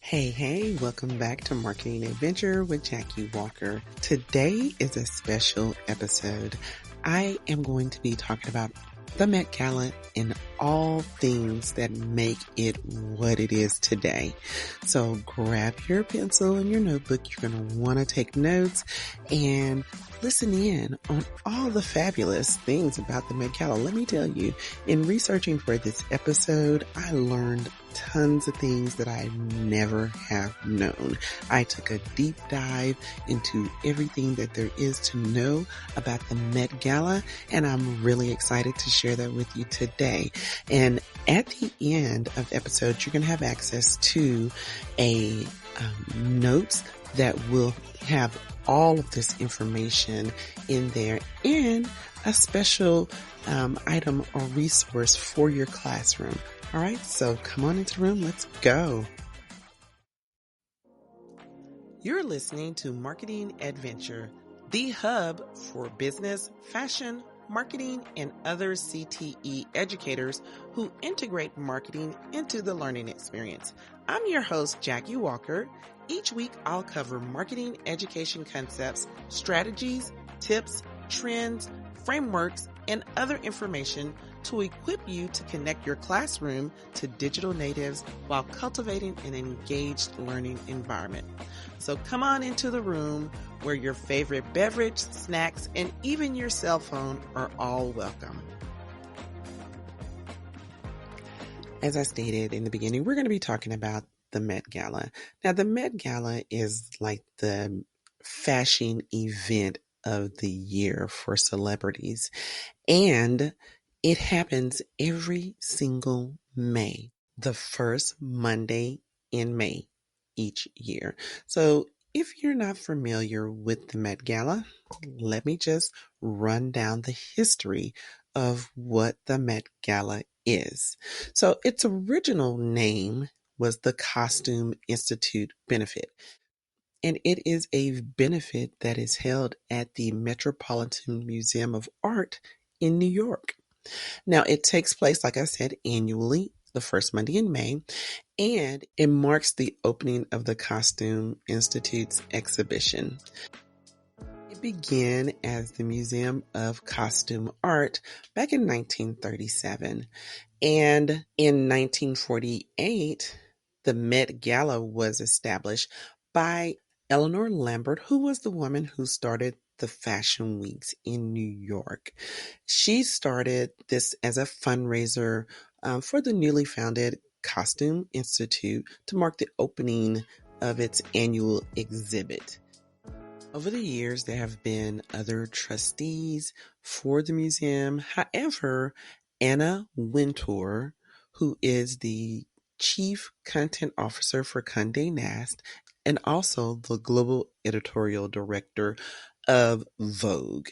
Hey, welcome back to Marketing Adventure with Jackie Walker. Today is a special episode. I am going to be talking about the Met Gala and all things that make it what it is today. So grab your pencil and your notebook. You're going to want to take notes and listen in on all the fabulous things about the Met Gala. Let me tell you, in researching for this episode, I learned tons of things that I never have known. I took a deep dive into everything that there is to know about the Met Gala, and I'm really excited to share that with you today. And at the end of the episode, you're going to have access to a notes that will have all of this information in there and a special item or resource for your classroom. All right, so come on into the room. Let's go. You're listening to Marketing Adventure, the hub for business, fashion, marketing, and other CTE educators who integrate marketing into the learning experience. I'm your host, Jackie Walker. Each week, I'll cover marketing education concepts, strategies, tips, trends, frameworks, and other information to equip you to connect your classroom to digital natives while cultivating an engaged learning environment. So come on into the room where your favorite beverage, snacks, and even your cell phone are all welcome. As I stated in the beginning, we're going to be talking about the Met Gala. Now, the Met Gala is like the fashion event of the year for celebrities, and it happens every single May, the first Monday in May each year. So if you're not familiar with the Met Gala, let me just run down the history of what the Met Gala is. So its original name was the Costume Institute Benefit. And it is a benefit that is held at the Metropolitan Museum of Art in New York. Now, it takes place, like I said, annually, the first Monday in May, and it marks the opening of the Costume Institute's exhibition. It began as the Museum of Costume Art back in 1937, and in 1948, the Met Gala was established by Eleanor Lambert, who was the woman who started the Fashion Weeks in New York. She started this as a fundraiser for the newly founded Costume Institute to mark the opening of its annual exhibit. Over the years, there have been other trustees for the museum. However, Anna Wintour, who is the Chief Content Officer for Condé Nast and also the Global Editorial Director of Vogue.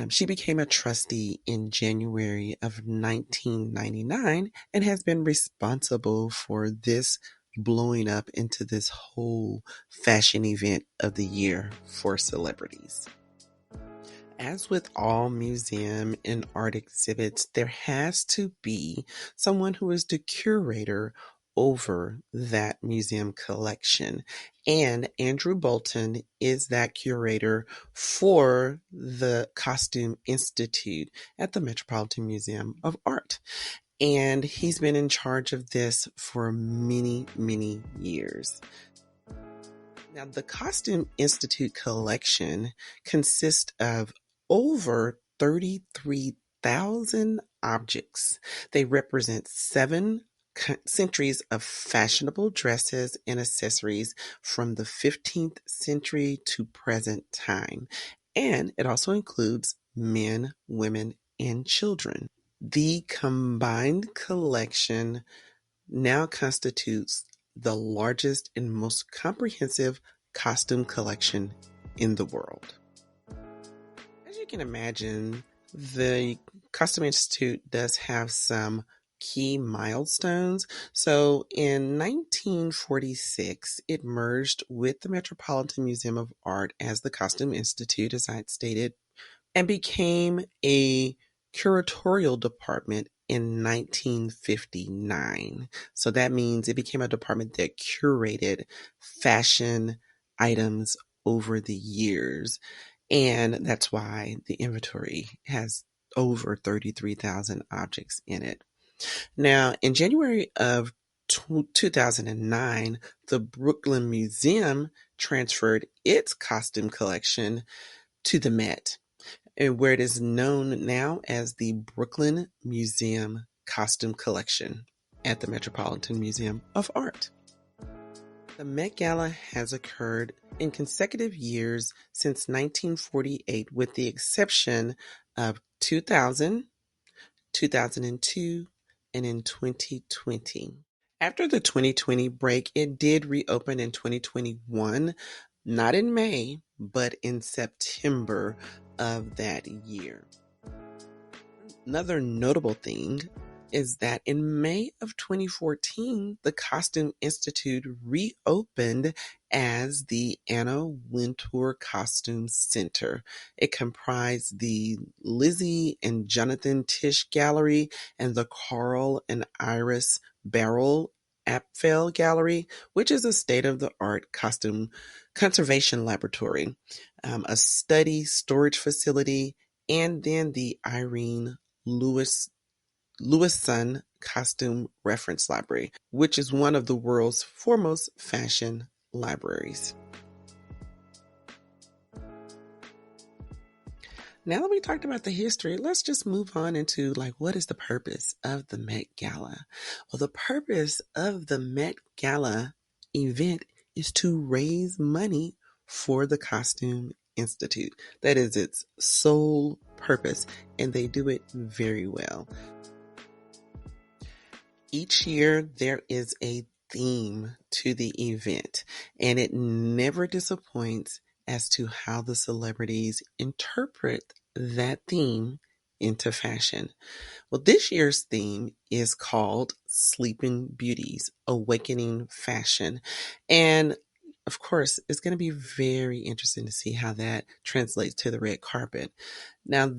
She became a trustee in January of 1999 and has been responsible for this blowing up into this whole fashion event of the year for celebrities. As with all museum and art exhibits, there has to be someone who is the curator over that museum collection. And Andrew Bolton is that curator for the Costume Institute at the Metropolitan Museum of Art. And he's been in charge of this for many, many years. Now, the Costume Institute collection consists of over 33,000 objects. They represent 7 centuries of fashionable dresses and accessories from the 15th century to present time. And it also includes men, women, and children. The combined collection now constitutes the largest and most comprehensive costume collection in the world. As you can imagine, the Costume Institute does have some key milestones. So in 1946, it merged with the Metropolitan Museum of Art as the Costume Institute, as I had stated, and became a curatorial department in 1959. So that means it became a department that curated fashion items over the years. And that's why the inventory has over 33,000 objects in it. Now, in January of 2009, the Brooklyn Museum transferred its costume collection to the Met, and where it is known now as the Brooklyn Museum Costume Collection at the Metropolitan Museum of Art. The Met Gala has occurred in consecutive years since 1948, with the exception of 2000, 2002, and in 2020. After the 2020 break, it did reopen in 2021, not in May, but in September of that year. Another notable thing is that in May of 2014, the Costume Institute reopened as the Anna Wintour Costume Center. It comprised the Lizzie and Jonathan Tisch Gallery and the Carl and Iris Barrel Apfel Gallery, which is a state-of-the-art costume conservation laboratory, a study storage facility, and then the Irene Lewison Costume Reference Library, which is one of the world's foremost fashion libraries. Now that we talked about the history, let's just move on into what is the purpose of the Met Gala? Well, the purpose of the Met Gala event is to raise money for the Costume Institute. That is its sole purpose, and they do it very well. Each year there is a theme to the event, and it never disappoints as to how the celebrities interpret that theme into fashion. Well, this year's theme is called Sleeping Beauties, Awakening Fashion. And of course, it's going to be very interesting to see how that translates to the red carpet. Now,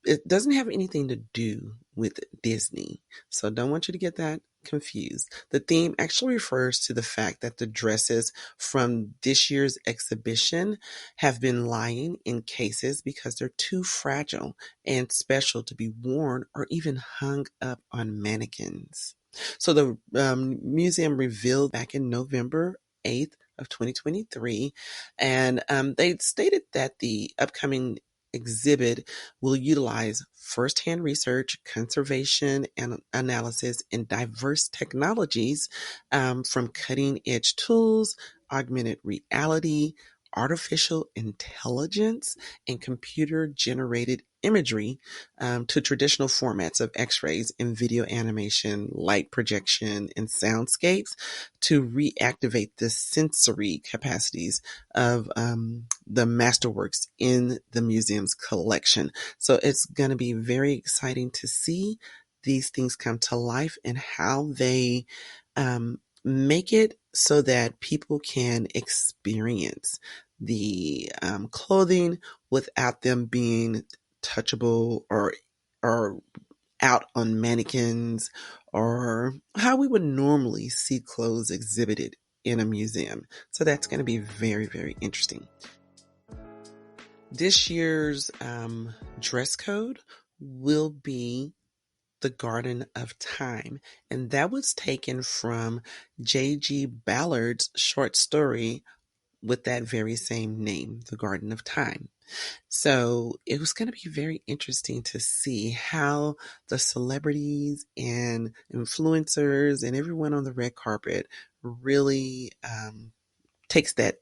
it doesn't have anything to do with Disney, so don't want you to get that confused. The theme actually refers to the fact that the dresses from this year's exhibition have been lying in cases because they're too fragile and special to be worn or even hung up on mannequins. So the museum revealed back in November 8th of 2023, and they stated that the upcoming exhibit will utilize firsthand research, conservation and analysis, and diverse technologies, from cutting edge tools, augmented reality, artificial intelligence, and computer generated imagery, to traditional formats of x-rays and video animation, light projection, and soundscapes to reactivate the sensory capacities of the masterworks in the museum's collection. So it's going to be very exciting to see these things come to life and how they make it so that people can experience the clothing without them being touchable or out on mannequins, or how we would normally see clothes exhibited in a museum. So that's going to be very, very interesting. This year's dress code will be the Garden of Time, and that was taken from J.G. Ballard's short story with that very same name, The Garden of Time. So it was going to be very interesting to see how the celebrities and influencers and everyone on the red carpet really takes that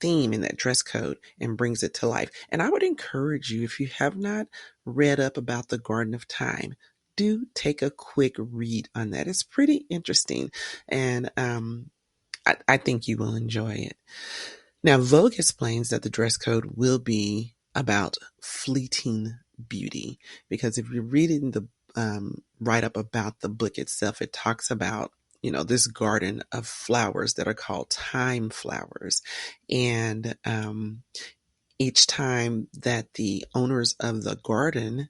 theme and that dress code and brings it to life. And I would encourage you, if you have not read up about the Garden of Time, do take a quick read on that. It's pretty interesting, and I think you will enjoy it. Now, Vogue explains that the dress code will be about fleeting beauty, because if you're reading the write up about the book itself, it talks about this garden of flowers that are called time flowers, and each time that the owners of the garden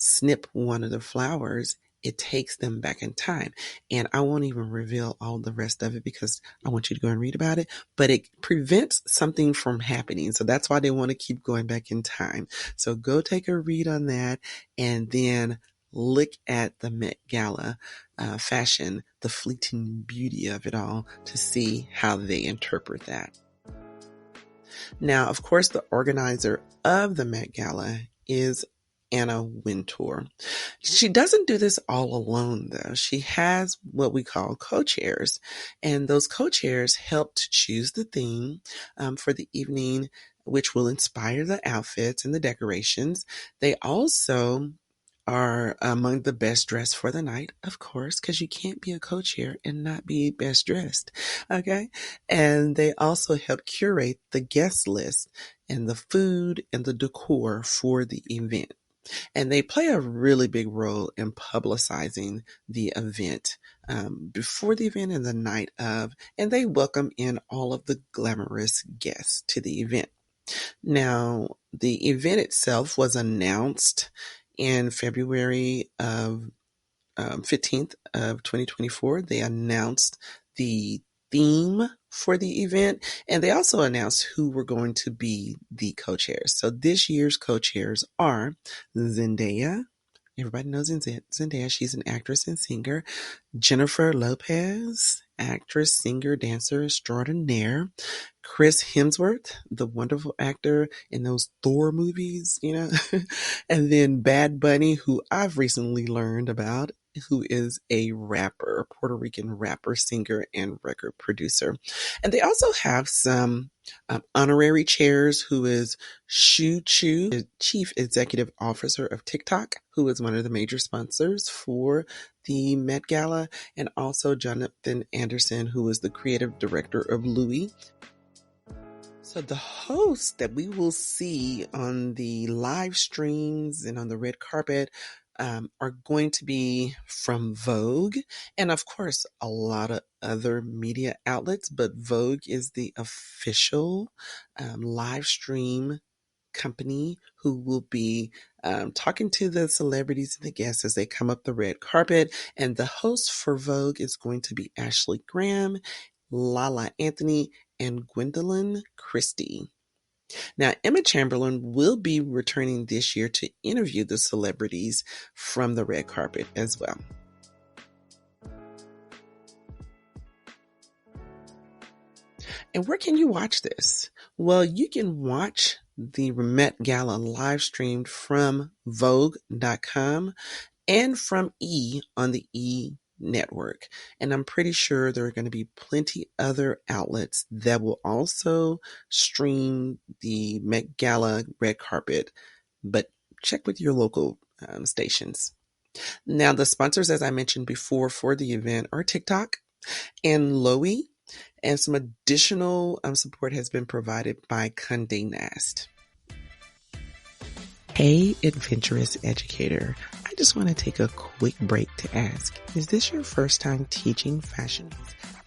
snip one of the flowers, it takes them back in time. And I won't even reveal all the rest of it because I want you to go and read about it, but it prevents something from happening. So that's why they want to keep going back in time. So go take a read on that and then look at the Met Gala fashion, the fleeting beauty of it all, to see how they interpret that. Now, of course, the organizer of the Met Gala is Anna Wintour. She doesn't do this all alone, though. She has what we call co-chairs, and those co-chairs help to choose the theme for the evening, which will inspire the outfits and the decorations. They also are among the best dressed for the night, of course, because you can't be a co-chair and not be best dressed. Okay. And they also help curate the guest list and the food and the decor for the event. And they play a really big role in publicizing the event before the event and the night of, and they welcome in all of the glamorous guests to the event. Now, the event itself was announced in February of 15th of 2024. They announced the theme for the event, and they also announced who were going to be the co-chairs. So this year's co-chairs are Zendaya. Everybody knows Zendaya. She's an actress and singer. Jennifer Lopez, actress, singer, dancer extraordinaire. Chris Hemsworth, the wonderful actor in those Thor movies, and then Bad Bunny, who I've recently learned about, who is a rapper, Puerto Rican rapper, singer, and record producer. And they also have some honorary chairs, who is Shu Chu, the chief executive officer of TikTok, who is one of the major sponsors for the Met Gala, and also Jonathan Anderson, who is the creative director of Louis. So the hosts that we will see on the live streams and on the red carpet are going to be from Vogue, and of course a lot of other media outlets, but Vogue is the official live stream company who will be talking to the celebrities and the guests as they come up the red carpet. And the host for Vogue is going to be Ashley Graham, Lala Anthony, and Gwendolyn Christie. Now, Emma Chamberlain will be returning this year to interview the celebrities from the red carpet as well. And where can you watch this? Well, you can watch the Met Gala live streamed from Vogue.com and from E on the E network. And I'm pretty sure there are going to be plenty other outlets that will also stream the Met Gala red carpet, but check with your local stations. Now, the sponsors, as I mentioned before, for the event are TikTok and Lowy, and some additional support has been provided by Condé Nast. Hey, adventurous educator. I just want to take a quick break to ask, is this your first time teaching fashion?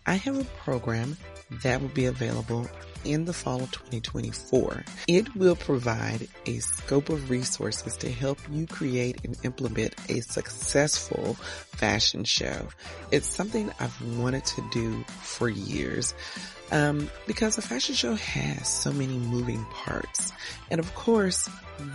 I have a program that will be available in the fall of 2024. It will provide a scope of resources to help you create and implement a successful fashion show. It's something I've wanted to do for years. Because a fashion show has so many moving parts. And of course,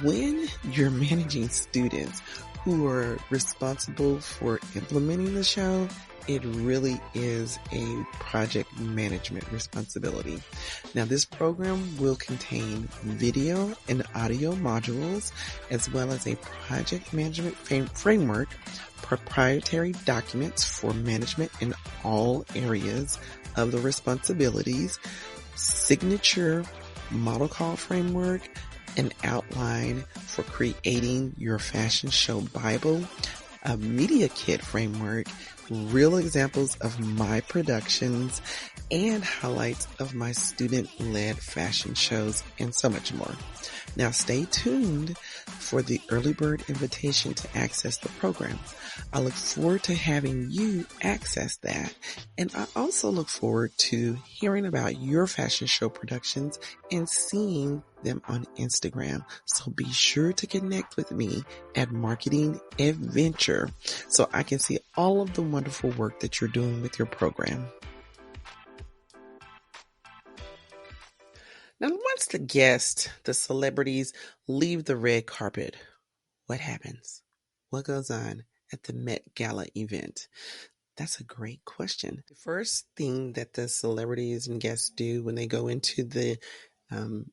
when you're managing students who are responsible for implementing the show, it really is a project management responsibility. Now, this program will contain video and audio modules, as well as a project management framework, proprietary documents for management in all areas of the responsibilities, signature model call framework, an outline for creating your fashion show Bible, a media kit framework, real examples of my productions, and highlights of my student-led fashion shows, and so much more. Now stay tuned for the early bird invitation to access the program. I look forward to having you access that, and I also look forward to hearing about your fashion show productions and seeing them on Instagram. So be sure to connect with me at Marketing Adventure so I can see all of the wonderful work that you're doing with your program. Now, once the guests, the celebrities, leave the red carpet, what happens? What goes on at the Met Gala event? That's a great question. The first thing that the celebrities and guests do when they go into the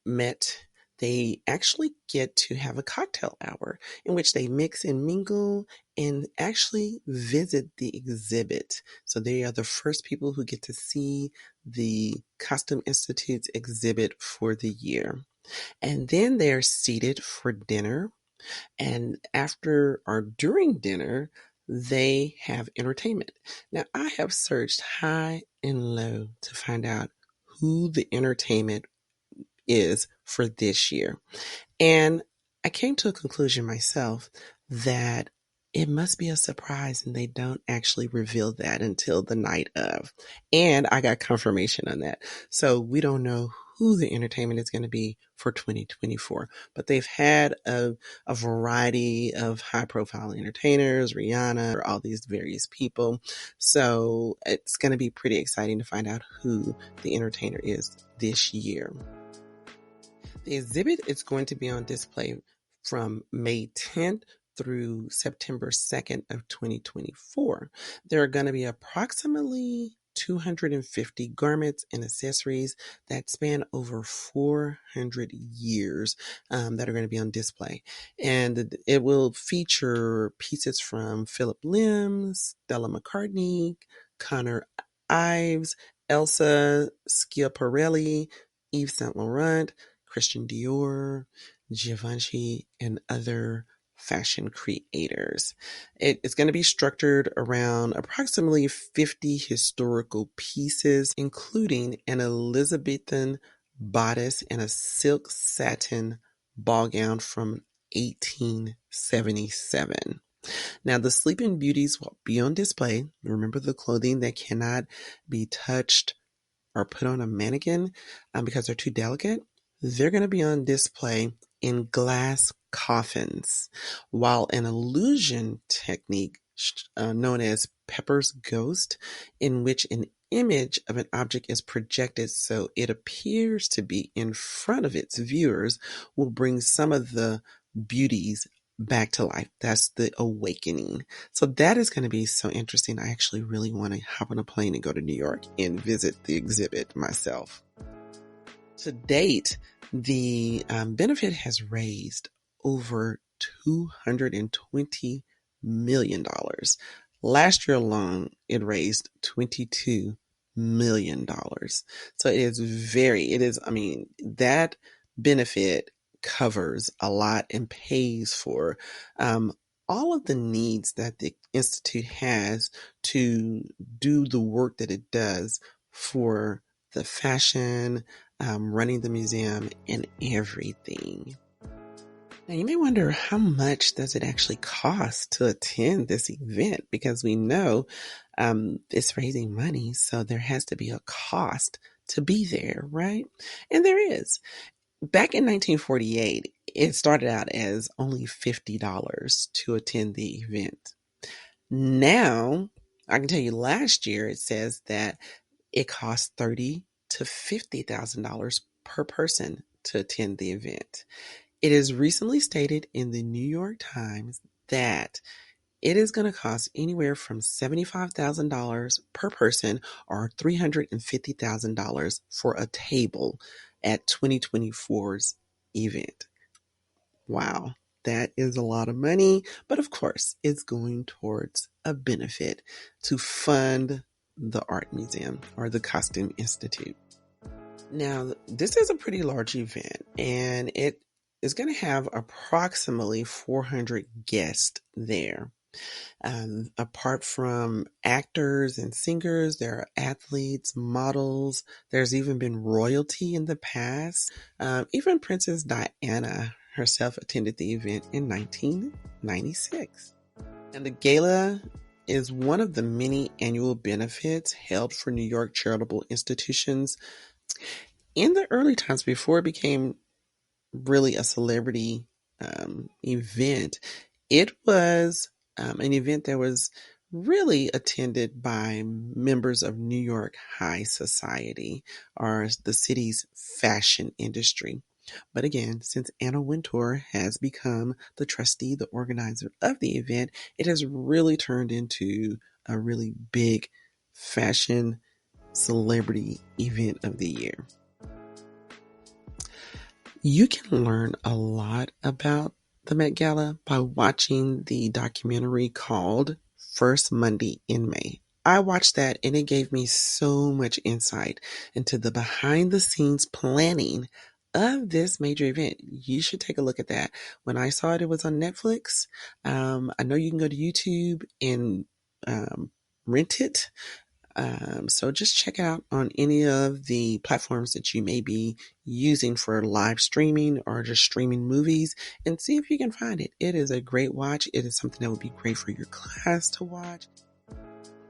Met, they actually get to have a cocktail hour in which they mix and mingle and actually visit the exhibit. So they are the first people who get to see the Costume Institute's exhibit for the year. And then they're seated for dinner, and after or during dinner, they have entertainment. Now, I have searched high and low to find out who the entertainment is for this year. And I came to a conclusion myself that it must be a surprise and they don't actually reveal that until the night of. And I got confirmation on that. So we don't know who the entertainment is going to be for 2024, but they've had a variety of high profile entertainers, Rihanna, all these various people. So it's going to be pretty exciting to find out who the entertainer is this year. The exhibit is going to be on display from May 10th through September 2nd of 2024. There are going to be approximately 250 garments and accessories that span over 400 years that are going to be on display. And it will feature pieces from Philip Lim, Stella McCartney, Connor Ives, Elsa Schiaparelli, Yves Saint Laurent, Christian Dior, Givenchy, and other fashion creators. It's going to be structured around approximately 50 historical pieces, including an Elizabethan bodice and a silk satin ball gown from 1877. Now, the Sleeping Beauties will be on display. Remember the clothing that cannot be touched or put on a mannequin because they're too delicate? They're going to be on display in glass coffins, while an illusion technique known as Pepper's Ghost, in which an image of an object is projected so it appears to be in front of its viewers, will bring some of the beauties back to life. That's the awakening. So that is going to be so interesting. I actually really want to hop on a plane and go to New York and visit the exhibit myself. To date, the benefit has raised over $220 million. Last year alone, it raised $22 million. So that benefit covers a lot and pays for all of the needs that the Institute has to do the work that it does for the fashion, running the museum, and everything. Now, you may wonder, how much does it actually cost to attend this event? Because we know it's raising money, so there has to be a cost to be there, right? And there is. Back in 1948, it started out as only $50 to attend the event. Now, I can tell you last year it says that it costs $30,000 to $50,000 per person to attend the event. It is recently stated in the New York Times that it is going to cost anywhere from $75,000 per person or $350,000 for a table at 2024's event. Wow, that is a lot of money, but of course, it's going towards a benefit to fund the art museum or the Costume Institute. Now, this is a pretty large event, and it is going to have approximately 400 guests there. Apart from actors and singers, there are athletes, models. There's even been royalty in the past. Even Princess Diana herself attended the event in 1996. And the gala is one of the many annual benefits held for New York charitable institutions. In the early times before it became really a celebrity event. It was an event that was really attended by members of New York high society or the city's fashion industry. But again, since Anna Wintour has become the trustee, the organizer of the event, it has really turned into a really big fashion celebrity event of the year. You can learn a lot about the Met Gala by watching the documentary called First Monday in May. I watched that and it gave me so much insight into the behind the scenes planning of this major event. You should take a look at that. When I saw it, it was on Netflix. I know you can go to YouTube and um, rent it, so just check out on any of the platforms that you may be using for live streaming or just streaming movies and see if you can find it. It is a great watch. It is something that would be great for your class to watch.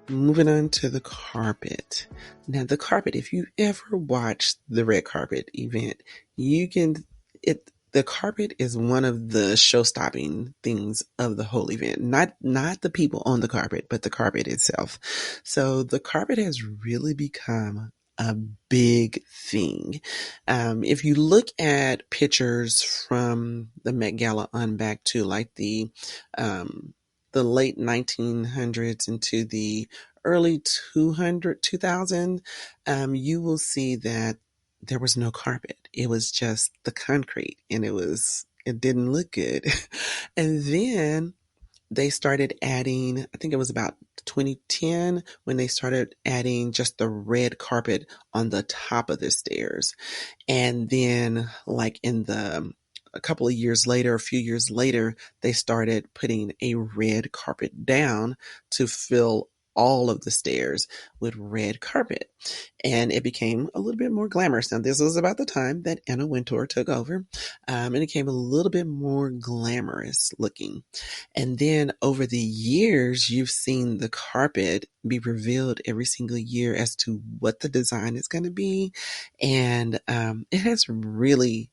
Moving on to the carpet. Now, the carpet, if you ever watched the red carpet event, you can, the carpet is one of the show-stopping things of the whole event. Not the people on the carpet, but the carpet itself. So the carpet has really become a big thing. If you look at pictures from the Met Gala on back to like the late 1900s into the early 2000, you will see that there was no carpet. It was just the concrete and it didn't look good. And then they started adding, I think it was about 2010 when they started adding just the red carpet on the top of the stairs. And then, like a couple of years later, a few years later, they started putting a red carpet down to fill all of the stairs with red carpet. And it became a little bit more glamorous. Now, this was about the time that Anna Wintour took over, and it became a little bit more glamorous looking. And then over the years, you've seen the carpet be revealed every single year as to what the design is going to be. And it has really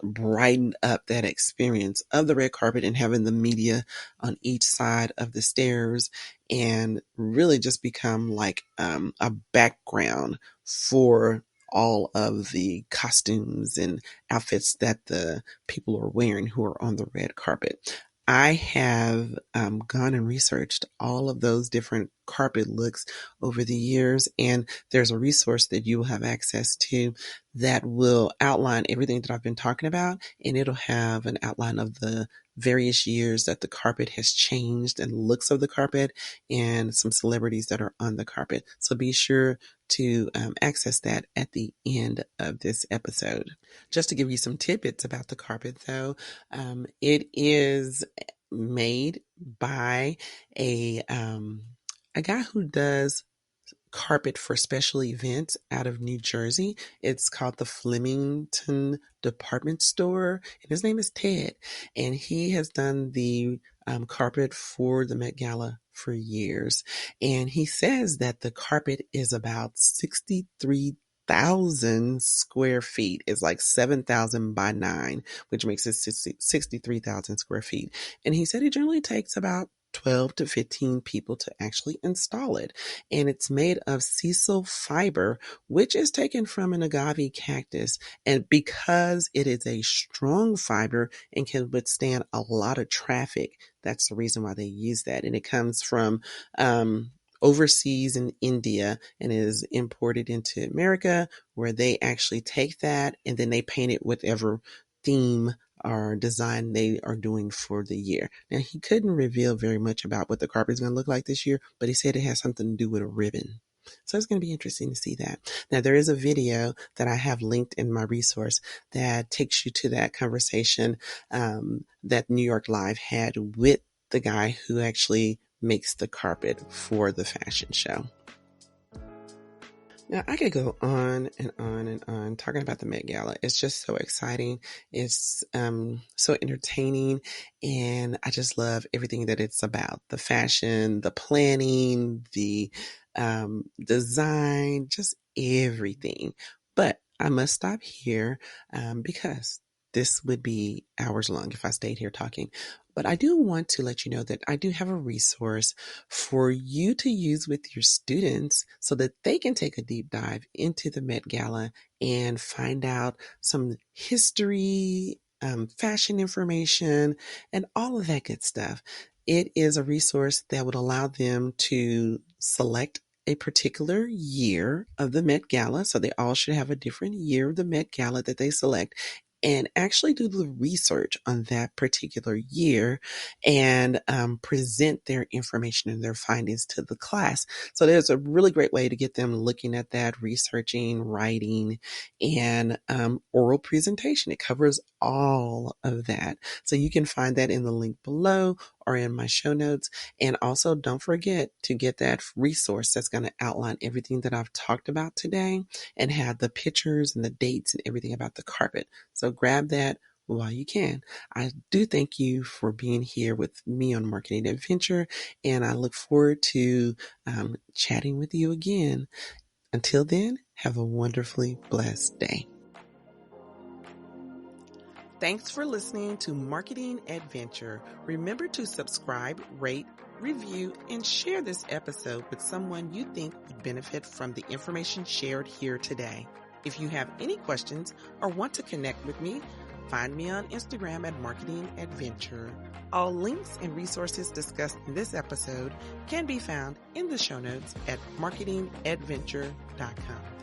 brighten up that experience of the red carpet and having the media on each side of the stairs and really just become like a background for all of the costumes and outfits that the people are wearing who are on the red carpet. I have gone and researched all of those different carpet looks over the years, and there's a resource that you will have access to that will outline everything that I've been talking about, and it'll have an outline of the various years that the carpet has changed and looks of the carpet and some celebrities that are on the carpet. So be sure to access that at the end of this episode. Just to give you some tidbits about the carpet, though, it is made by a guy who does carpet for special events out of New Jersey. It's called the Flemington Department Store, and his name is Ted. And he has done the carpet for the Met Gala for years. And he says that the carpet is about 63,000 square feet. It's like 7,000 by 9, which makes it 63,000 square feet. And he said it generally takes about 12 to 15 people to actually install it. And it's made of sisal fiber, which is taken from an agave cactus. And because it is a strong fiber and can withstand a lot of traffic, that's the reason why they use that. And it comes from overseas in India and is imported into America, where they actually take that and then they paint it whatever theme or design they are doing for the year. Now, he couldn't reveal very much about what the carpet is going to look like this year, but he said it has something to do with a ribbon. So it's going to be interesting to see that. Now, there is a video that I have linked in my resource that takes you to that conversation that New York Live had with the guy who actually makes the carpet for the fashion show. Now, I could go on and on and on talking about the Met Gala. It's just so exciting. It's so entertaining. And I just love everything that it's about. The fashion, the planning, the design, just everything. But I must stop here because this would be hours long if I stayed here talking. But I do want to let you know that I do have a resource for you to use with your students so that they can take a deep dive into the Met Gala and find out some history, fashion information, and all of that good stuff. It is a resource that would allow them to select a particular year of the Met Gala. So they all should have a different year of the Met Gala that they select and actually do the research on that particular year and present their information and their findings to the class. So there's a really great way to get them looking at that, researching, writing, and oral presentation. It covers all of that. So you can find that in the link below or in my show notes. And also don't forget to get that resource that's going to outline everything that I've talked about today and have the pictures and the dates and everything about the carpet. So grab that while you can. I do thank you for being here with me on Marketing Adventure, and I look forward to chatting with you again. Until then, have a wonderfully blessed day. Thanks for listening to Marketing Adventure. Remember to subscribe, rate, review, and share this episode with someone you think would benefit from the information shared here today. If you have any questions or want to connect with me, find me on Instagram at Marketing Adventure. All links and resources discussed in this episode can be found in the show notes at marketingadventure.com.